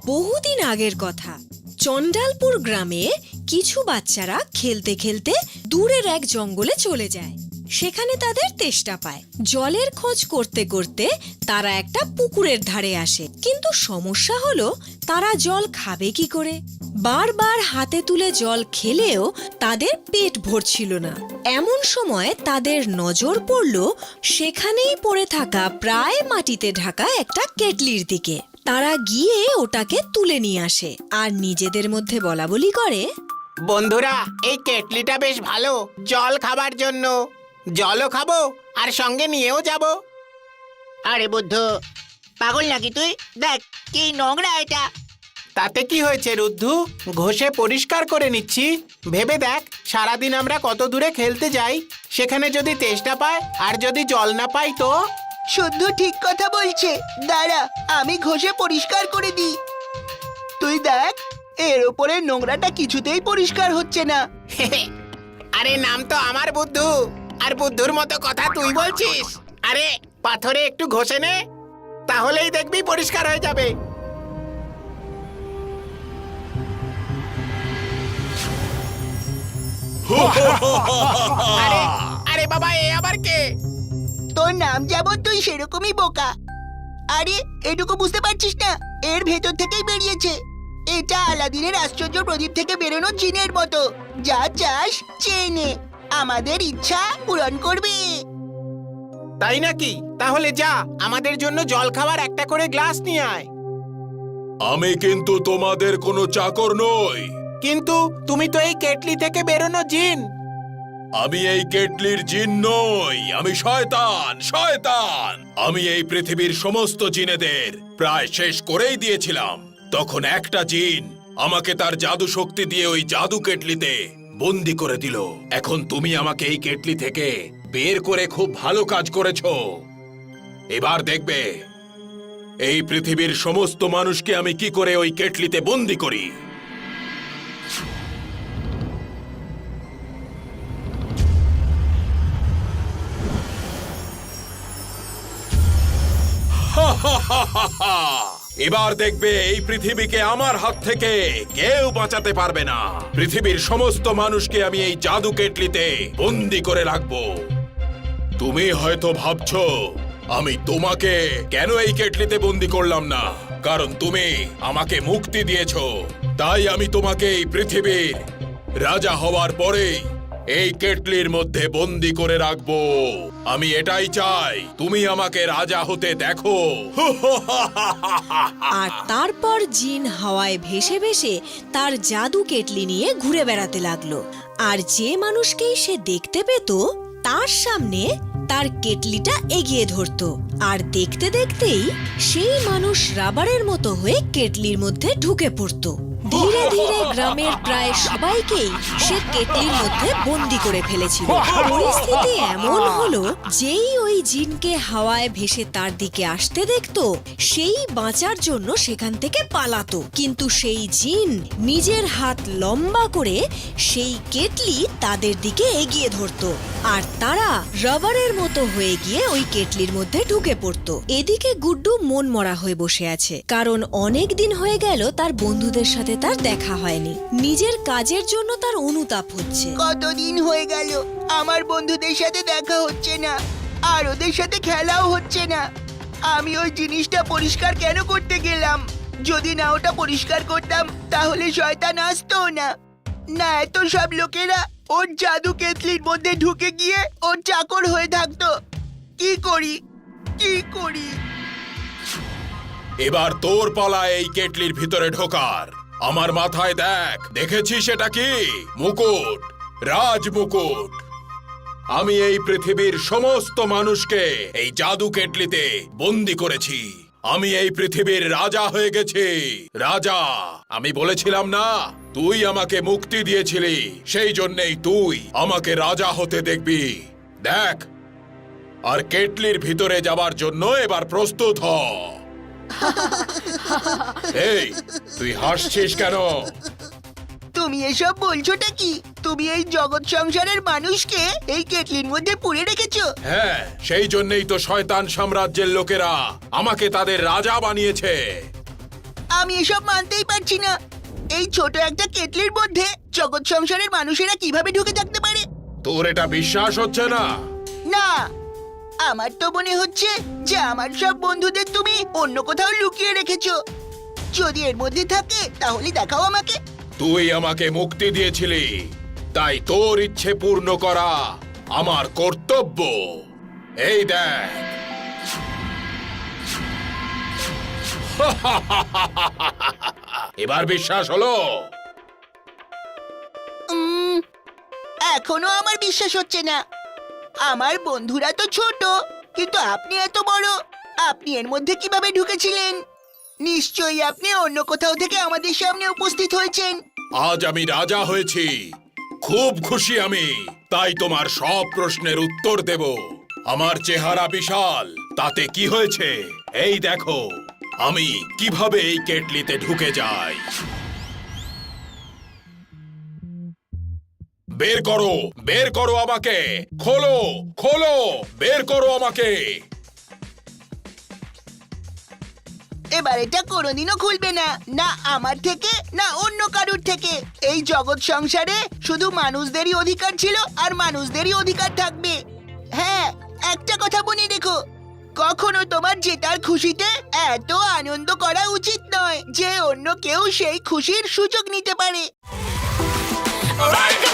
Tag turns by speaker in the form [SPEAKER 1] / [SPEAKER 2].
[SPEAKER 1] বহুদিন আগের কথা। চণ্ডালপুর গ্রামে কিছু বাচ্চারা খেলতে খেলতে দূরের এক জঙ্গলে চলে যায়। সেখানে তাদের তেষ্টা পায়। জলের খোঁজ করতে করতে তারা একটা পুকুরের ধারে আসে, কিন্তু সমস্যা হলো তারা জল খাবে কি করে। বারবার হাতে তুলে জল খেলেও তাদের পেট ভরছিল না। এমন সময় তাদের নজর পড়ল সেখানেই পড়ে থাকা প্রায় মাটিতে ঢাকা একটা কেটলির দিকে। তারা গিয়ে ওটাকে তুলে নিয়ে আসে আর নিজেদের মধ্যে বলাবলি করে,
[SPEAKER 2] বন্ধুরা, এই কেটলিটা বেশ ভালো জল খাবার জন্য। জলও খাবো আর সঙ্গে নিয়েও যাব।
[SPEAKER 3] আরে বুদ্ধ, পাগল নাকি তুই? দেখ কি নোংরা এটা।
[SPEAKER 2] তাতে কি হয়েছে রুদ্ধু? ঘষে পরিষ্কার করে নিচ্ছি। ভেবে দেখ, সারাদিন আমরা কত দূরে খেলতে যাই, সেখানে যদি তেষ্টা পায় আর যদি জল না পাই তো?
[SPEAKER 4] শুদ্ধ ঠিক কথা বলছে। দাঁড়া, আমি ঘষে পরিষ্কার করে দিই। তুই দেখ, এর ওপরে নোংরাটা কিছুতেই পরিষ্কার হচ্ছে না।
[SPEAKER 2] আরে নাম তো আমার বুদ্ধু, আর বুদ্ধুর মতো কথা তুই বলছিস? আরে পাথরে একটু ঘষে নে, তাহলেই দেখবি পরিষ্কার হয়ে যাবে। আরে আরে বাবা, এ আবার কে?
[SPEAKER 4] তোর নাম যেমন তুই সেরকমই বোকা। আরে এটুকু বুঝতে পারছিস না? এর ভেতর থেকেই বেরিয়েছে। এটা আলাদিনের আশ্চর্য প্রদীপ থেকে বেরোনো জিনের মতো। যা চাস চেয়ে নে, আমাদের ইচ্ছা পূরণ করবে।
[SPEAKER 2] তাই নাকি? তাহলে যা, আমাদের জন্য জল খাওয়ার একটা করে গ্লাস নিয়ে আয়।
[SPEAKER 5] আমি কিন্তু তোমাদের কোনো চাকর নই।
[SPEAKER 2] কিন্তু তুমি তো এই কেটলি থেকে বেরোনো জিন।
[SPEAKER 5] আমি এই কেটলির জিন নই, আমি শয়তান। শয়তান! আমি এই পৃথিবীর সমস্ত জিনেদের প্রায় শেষ করেই দিয়েছিলাম। তখন একটা জিন আমাকে তার জাদু শক্তি দিয়ে ওই জাদু কেটলিতে বন্দি করে দিল। এখন তুমি আমাকে এই কেটলি থেকে বের করে খুব ভালো কাজ করেছো। এবার দেখবে এই পৃথিবীর সমস্ত মানুষকে আমি কি করে ওই কেটলিতে বন্দি করি। এবার দেখবে এই পৃথিবীকে আমার হাত থেকে কেউ বাঁচাতে পারবে না। পৃথিবীর সমস্ত মানুষকে আমি এই জাদু কেটলিতে বন্দি করে রাখবো। তুমি হয়তো ভাবছো আমি তোমাকে কেন এই কেটলিতে বন্দি করলাম না, কারণ তুমি আমাকে মুক্তি দিয়েছো। তাই আমি তোমাকে এই পৃথিবীর রাজা হওয়ার পরেই এই কেটলির মধ্যে বন্দি করে রাখবো। আমি এটাই চাই, তুমি আমাকে রাজা হতে দেখো।
[SPEAKER 1] আর তারপর জিন হাওয়ায় ভেসে ভেসে তার জাদু কেটলি নিয়ে ঘুরে বেড়াতে লাগলো। আর যে মানুষকেই সে দেখতে পেত তার সামনে তার কেটলিটা এগিয়ে ধরতো। আর দেখতে দেখতেই সেই মানুষ রাবারের মতো হয়ে কেটলির মধ্যে ঢুকে পড়তো। ধীরে ধীরে গ্রামের প্রায় সবাইকেই সে কেটলির মধ্যে বন্দি করে ফেলেছিল। পরিস্থিতি এমন হলো, যেই ওই জিনকে হাওয়ায় ভেসে তার দিকে আসতে দেখতো সেই বাঁচার জন্য সেখান থেকে পালাতো। কিন্তু সেই জিন নিজের হাত লম্বা করে সেই কেটলি তাদের দিকে এগিয়ে ধরতো, আর তারা রাবারের মতো হয়ে গিয়ে ওই কেটলির মধ্যে ঢুকে পড়তো। এদিকে গুড্ডু মন মরা হয়ে বসে আছে, কারণ অনেক দিন হয়ে গেল তার বন্ধুদের সাথে তার দেখা হয়নি। নিজের কাজের জন্য তার অনুতাপ হচ্ছে।
[SPEAKER 4] কতদিন হয়ে গেল আমার বন্ধুদের সাথে দেখা হচ্ছে না, আর ওদের সাথে খেলাও হচ্ছে না। আমি ওই জিনিসটা পরিষ্কার কেন করতে গেলাম? যদি না ওটা পরিষ্কার করতাম তাহলে শয়তান আসতো না। না, এত সব লোকেরা ওর জাদু কেতলির মধ্যে ঢুকে গিয়ে ওর চাকর হয়ে থাকতো। কি করি, কি করি?
[SPEAKER 5] এবার তোর পালা এই কেটলির ভিতরে ঢোকার। আমার মাথায় দেখ, দেখেছিস এটা কি? মুকুট, রাজ মুকুট। আমি এই পৃথিবীর সমস্ত মানুষকে এই জাদু কেটলিতে বন্দি করেছি। আমি এই পৃথিবীর রাজা হয়ে গেছি। রাজা! আমি বলেছিলাম না তুই আমাকে মুক্তি দিয়েছিলি, সেই জন্যই তুই আমাকে রাজা হতে দেখবি। দেখ, আর কেটলির ভিতরে যাবার জন্য এবার প্রস্তুত হ। এই, তুই হাসছিস কেন?
[SPEAKER 4] তুমি এসব বলছোটা কি? তুমি এই জগৎ সংসারের মানুষকে এই কেটলির মধ্যে পুরে রেখেছো?
[SPEAKER 5] হ্যাঁ, সেই জন্যই তো শয়তান সাম্রাজ্যের লোকেরা আমাকে তাদের রাজা বানিয়েছে।
[SPEAKER 4] আমি এসব মানতেই পারছি না। এই ছোট একটা কেটলির মধ্যে জগৎ সংসারের মানুষেরা কিভাবে ঢুকে থাকতে পারে?
[SPEAKER 5] তোর এটা বিশ্বাস হচ্ছে না?
[SPEAKER 4] না, আমার তো মনে হচ্ছে যে আমার সব বন্ধুদের তুমি অন্য কোথাও লুকিয়ে রেখেছো। যদি এর মধ্যে থাকে তাহলে দেখাও আমাকে।
[SPEAKER 5] তুই আমাকে মুক্তি দিয়েছিলি, তাই তোর ইচ্ছে পূর্ণ করা আমার কর্তব্য। এই দেখ। এবার বিশ্বাস হলো?
[SPEAKER 4] এখনো আমার বিশ্বাস হচ্ছে না। আমার বন্ধুরা তো ছোট, কিন্তু আপনি এত বড়। আপনি এর মধ্যে কিভাবে ঢুকেছিলেন? নিশ্চয়ই আপনি অন্য কোথাও থেকে আমাদের সামনে উপস্থিত হয়েছেন।
[SPEAKER 5] আজ আমি রাজা হয়েছি, খুব খুশি আমি। তাই তোমার সব প্রশ্নের উত্তর দেব। আমার চেহারা বিশাল, তাতে কি হয়েছে? এই দেখো আমি কিভাবে এই কেটলিতে ঢুকে যাই। বের করো, বের করো আমাকে। খোলো, খোলো, বের করো আমাকে।
[SPEAKER 4] এবার এটা কোনোদিনও খুলবে না, না আমার থেকে না অন্য কারুর থেকে। এই জগৎ সংসারে শুধু মানুষদেরই অধিকার ছিল আর মানুষদেরই অধিকার থাকবে। হ্যাঁ, একটা কথা মনে রেখো, কখনো তোমার জেতার খুশিতে এত আনন্দ করা উচিত নয় যে অন্য কেউ সেই খুশির সুযোগ নিতে পারে।
[SPEAKER 6] Like a